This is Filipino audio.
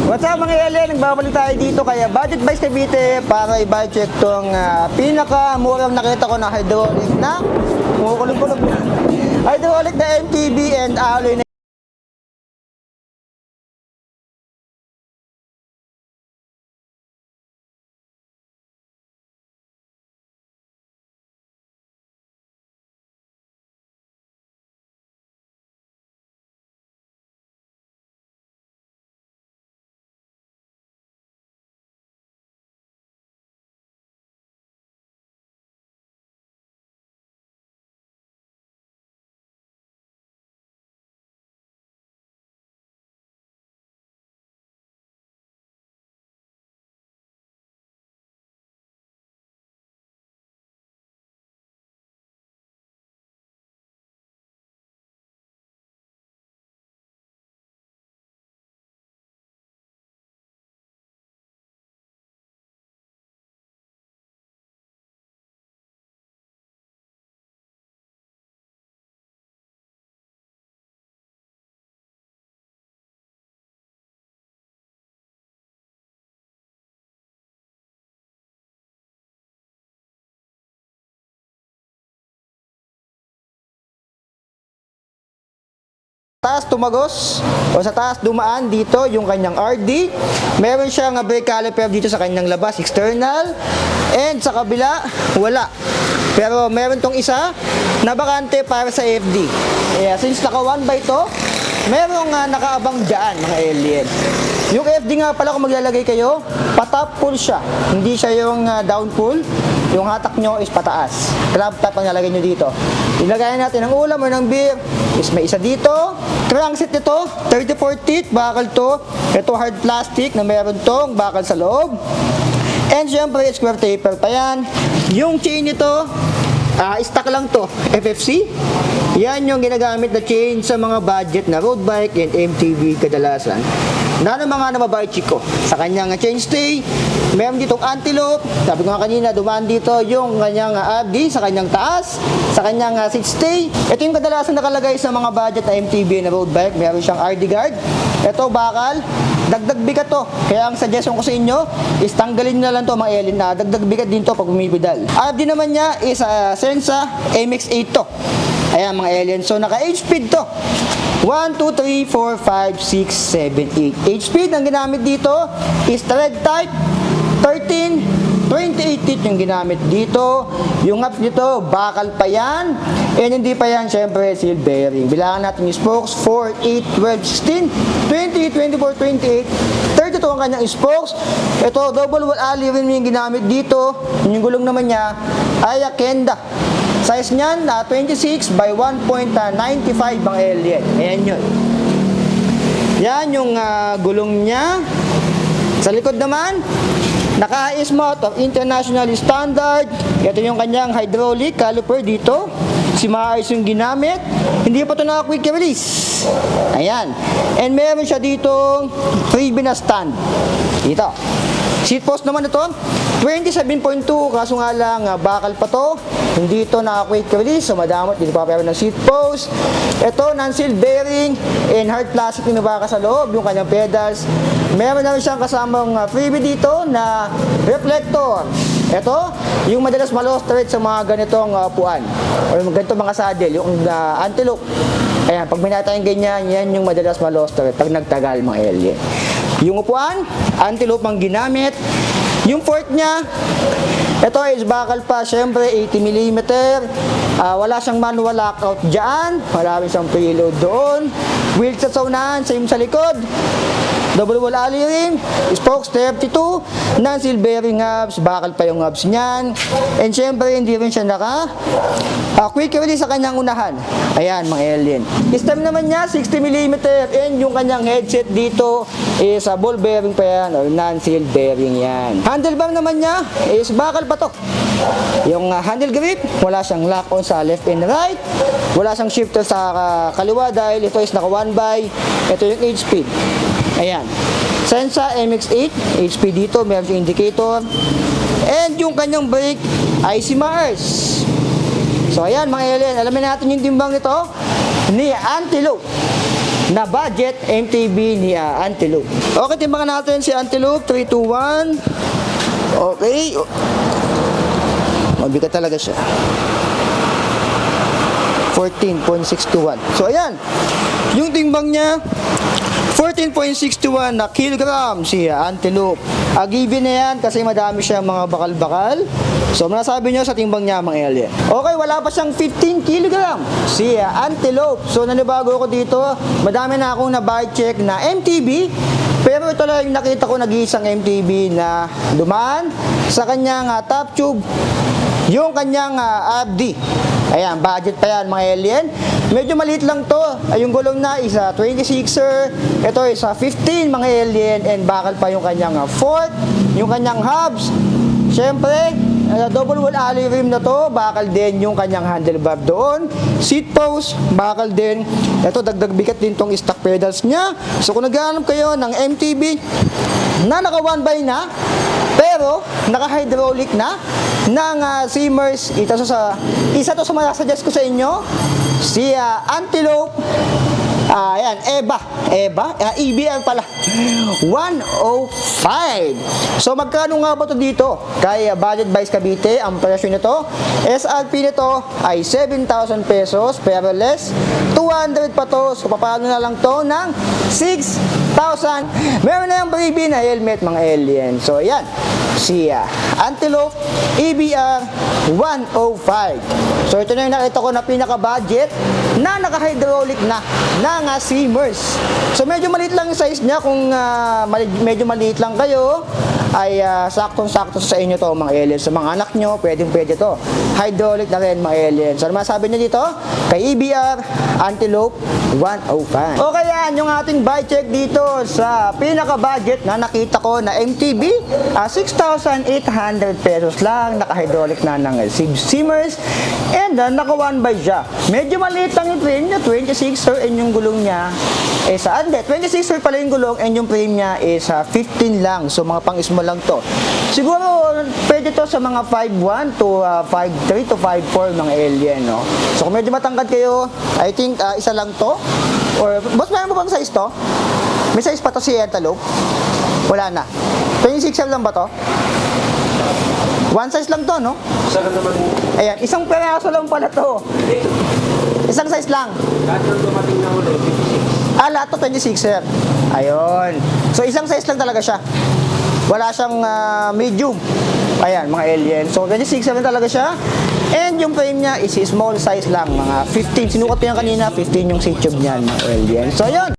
What's up mga alien? Nagbabalik tayo dito kaya Budget Bikes Cavite para i-budget tong pinakamurang nakita ko na hydraulic na kumukulong-kulong hydraulic na MTB and alloy na taas tumagos o sa taas dumaan dito yung kanyang RD. Meron siyang brake caliper dito sa kanyang labas external, and sa kabila wala. Pero meron tong isa na bakante para sa FD. Since naka 1x to, merong nakaabang dyan mga alien. Yung FD nga pala kung maglalagay kayo, patop pull siya. Hindi siya yung down pull. Yung hatak nyo is pataas. Crab top ang nalagay nyo dito. Ilagay natin ng ulam o ng beer. Is may isa dito. Crankset nito, 34 teeth, bakal to. Ito hard plastic na meron tong bakal sa loob. And syempre, square taper pa yan. Yung chain nito, stock lang to, FFC. Yan yung ginagamit na chain sa mga budget na road bike and MTB kadalasan. Ng mga nababike ko sa kanyang chain stay, meron ditong antelope. Sabi ko nga kanina, dumaan dito yung kanyang abdi sa kanyang taas, sa kanyang seat stay. Ito yung kadalasan nakalagay sa mga budget na MTB na road bike. Meron siyang RD guard. Ito bakal, dagdag bigat to. Kaya ang suggestion ko sa inyo is tanggalin nyo na lang to mga alien na dagdag bigat din to pag bumibidal. Abdi naman niya is Sensa MX-8 to. Ayan mga alien. So naka H-speed to. 1, 2, 3, 4, 5, 6, 7, 8. H-speed ang ginamit dito is thread type 13, 28 teeth yung ginamit dito. Yung hubs nito, bakal pa yan. And hindi pa yan, syempre, seal bearing. Bilangan natin yung spokes, 4, 8, 12, 16, 20, 24, 28, 32 ang kanyang spokes. Ito, double wall alley rin yung ginamit dito. Yung gulong naman niya ay Kenda. Size niyan, 26 by 1.95 ang alien. Ayan yun. Yan yung gulong niya. Sa likod naman, naka-ISMOT of international standard. Ito yung kanyang hydraulic caliper dito. Si maayos yung ginamit. Hindi pa ito naka-quick release. Ayan. And meron siya ditong freebie na stand. Dito. Seat post naman ito, 27.2, kaso nga lang bakal pa to. Hindi ito naka-quick release, so madamot, hindi pa pero ng seat post. Ito, non-seal bearing and hard plastic na baka sa loob, yung kanyang pedals. Meron naman siyang kasamang freebie dito na reflector. Ito, yung madalas malostrate sa mga ganitong upuan o ganitong mga saddle, yung antelope. Ayan, pag minatayang ganyan, yan yung madalas malostrate pag nagtagal mga alien. Yung upuan, antelope ang ginamit. Yung fork niya, ito is bakal pa, syempre 80mm. Wala siyang manual lockout dyan. Wala rin siyang preload doon. Wheels sa saunahan, same sa likod. Double wall alley rim, spokes 32, non-seal bearing hubs, bakal pa yung hubs niyan. And syempre, hindi rin siya quick release sa kanyang unahan. Ayan, mga alien. Stem naman niya, 60mm, and yung kanyang headset dito is ball bearing pa yan, or non-seal bearing yan. Handlebar naman niya is bakal pa to. Yung handle grip, wala siyang lock on sa left and right. Wala siyang shifter sa kaliwa dahil ito is naka 1x. Ito yung H-speed. Ayan. Sensa MX-8, HP dito, meron siyang indicator. And yung kanyang brake ay si Mars. So ayan mga alien, alamin natin yung timbang nito ni Antelope. na budget MTB ni Antelope. Okay, timbangan natin si Antelope. 3, 2, 1. Okay. Mabigat talaga siya. 14.621. So, ayan. Yung timbang niya, 14.621 na kilogram si Antelope. Given na yan kasi madami siyang mga bakal-bakal. So, masasabi nyo sa timbang niya, mga alien. Okay, wala pa siyang 15 kilogram si Antelope. So, nanibago ako dito. Madami na akong na-bite check na MTB. Pero ito lang yung nakita ko nag-iisang MTB na dumaan sa kanyang top tube. Yung kanyang abdi. Ayan, budget pa yan mga alien. Medyo maliit lang to. Yung gulong na isa 26er. Ito isa 15 mga alien. And bakal pa yung kanyang fork. Yung kanyang hubs. Siyempre, double wall alloy rim na to. Bakal din yung kanyang handlebar doon. Seat post, bakal din. Ito, dagdag bigat din tong stock pedals niya. So kung naghahanap kayo ng MTB na naka 1x na, pero naka-hydraulic na ng Simmers, isa to sa masasuggest ko sa inyo, si Antelope, ayan, EBR pala, 105. So magkano nga ba to dito? Kay Budget Bikes Cavite, ang presyo nito, SRP nito ay 7,000 pesos, pero less 200 pa to. So papalo na lang to ng 6,000. Meron na yung freebie na helmet mga alien. So ayan, si Antelope EBR 105. So ito na yung nakita ko na pinaka-budget na naka-hydraulic na ng Simmers. So medyo maliit lang yung size niya. Kung medyo maliit lang kayo, ay saktong-sakto sa inyo to mga alien. Sa mga anak nyo, pwedeng-pwede to. Hydraulic na rin mga alien. So ano masabi nyo dito? Kay EBR Antelope 105. Okay yan, yung ating buy check dito sa pinaka-budget na nakita ko na MTB, 6,800 pesos lang. Naka-hydraulic na ng Simmers. And naka 1x siya. Medyo maliit lang yung frame niya, 26er, and yung gulong niya is 26er pala yung gulong, and yung frame niya is 15 lang. So mga pang-small lang to. Siguro pwede to sa mga 5'1 to 5'3 to 5'4 mga alien, no? So kung medyo matangkad kayo, I think isa lang to. Or boss, meron mo bang size to? May size pa to si Antelope? Wala na. 26er lang ba to? One size lang to, no? Isa lang naman. Ayan, isang peraso lang pala to. Isang size lang. Lahat ng dumating na ulit, 56. Lahat to 26er. Ayun. So isang size lang talaga siya. Wala siyang medium. Ayan, mga alien. So 26er talaga siya. And yung frame niya is small size lang, mga 15. Sinukat ko yan kanina, 15 yung seat tube niyan, mga alien. So yun.